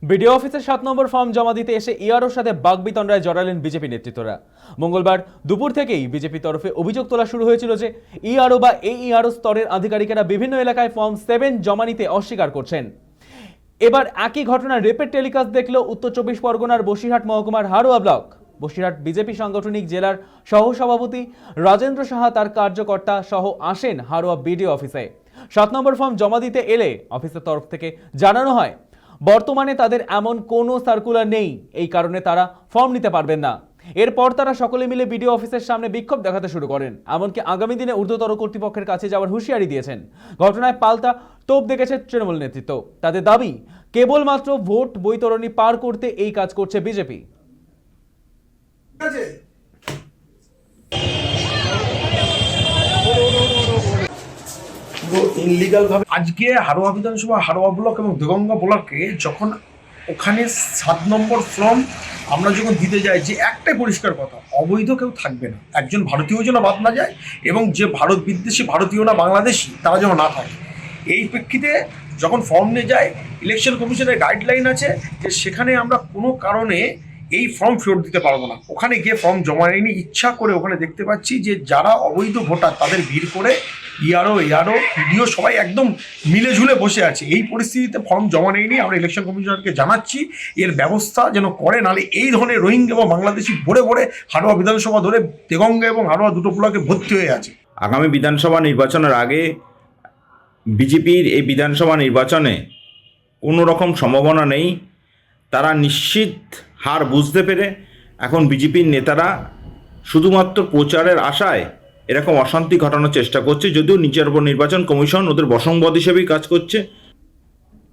BDO অফিসে 7 নম্বর form জমা দিতে এসে ইআরওর সাথে বাগবিতণ্ডায় জড়ালেন বিজেপি নেতৃত্বরা। মঙ্গলবার দুপুর থেকেই বিজেপি তরফে অভিযোগ তোলা শুরু হয়েছিল যে ইআরও বা এই ইআরও স্তরের আধিকারিকেরা বিভিন্ন এলাকায় ফর্ম 7 জমা নিতে অস্বীকার করছেন। এবার একই ঘটনার রেপেড টেলিকাস্ট দেখল উত্তর 24 পরগনার বসিরহাট মহকুমার হারোয়া ব্লক। বসিরহাট বিজেপি সাংগঠনিক জেলার সহসভাপতি রাজেন্দ্র সাহা তার কার্যকর্তা সহ আসেন হারোয়া বিডিও অফিসে। 7 নম্বর ফর্ম জমা দিতে এলে অফিসের তরফ থেকে জানানো হয় বর্তমানে তাদের এমন কোনো সার্কুলার নেই, এই কারণে তারা ফর্ম নিতে পারবেন না। এরপর তারা সকলে মিলে বিডিও অফিসের সামনে বিক্ষোভ দেখাতে শুরু করেন, এমনকি আগামী দিনে ঊর্ধ্বতর কর্তৃপক্ষের কাছে যাওয়ার হুঁশিয়ারি দিয়েছেন। ঘটনায় পাল্টা তোপ দেখেছে তৃণমূল নেতৃত্ব। তাদের দাবি কেবলমাত্র ভোট বৈতরণী পার করতে এই কাজ করছে বিজেপি। ইনলিগাল ভাবে আজকে হারোয়া বিধানসভা, হারোয়া ব্লক এবং দেগঙ্গা ব্লকে যখন ওখানে 7 নম্বর ফর্ম আমরা যখন দিতে যাই, যে একটাই পরিষ্কার কথা, অবৈধ কেউ থাকবে না। একজন ভারতীয় যেন বাদ না যায় এবং যে ভারত বিদ্বেষী, ভারতীয় না বাংলাদেশি, তারা যেন না থাকে। এই প্রেক্ষিতে যখন ফর্ম নিয়ে যায়, ইলেকশন কমিশনের গাইডলাইন আছে যে সেখানে আমরা কোনো কারণে এই ফর্ম ফেরত দিতে পারবো না। ওখানে গিয়ে ফর্ম জমা নেয়নি, ইচ্ছা করে ওখানে দেখতে পাচ্ছি যে যারা অবৈধ ভোটার তাদের ভিড় করে ইআরও, পিডিও সবাই একদম মিলে ঝুলে বসে আছে। এই পরিস্থিতিতে ফর্ম জমা নেয়নি। আমরা ইলেকশন কমিশনারকে জানাচ্ছি এর ব্যবস্থা যেন করে, নাহলে এই ধরনের রোহিঙ্গা এবং বাংলাদেশি ভরে ভরে হারোয়া বিধানসভা ধরে দেগঙ্গা এবং হারোয়া দুটো ব্লকে ভর্তি হয়ে আছে। আগামী বিধানসভা নির্বাচনের আগে বিজেপির এই বিধানসভা নির্বাচনে কোনো রকম সম্ভাবনা নেই। তারা নিশ্চিত হার বুঝতে পেরে এখন বিজেপির নেতারা শুধুমাত্র প্রচারের আশায় এরকম অশান্তি ঘটানোর চেষ্টা করছে, যদিও নির্বাচন কমিশন ওদের বশংবদ হিসেবেই কাজ করছে।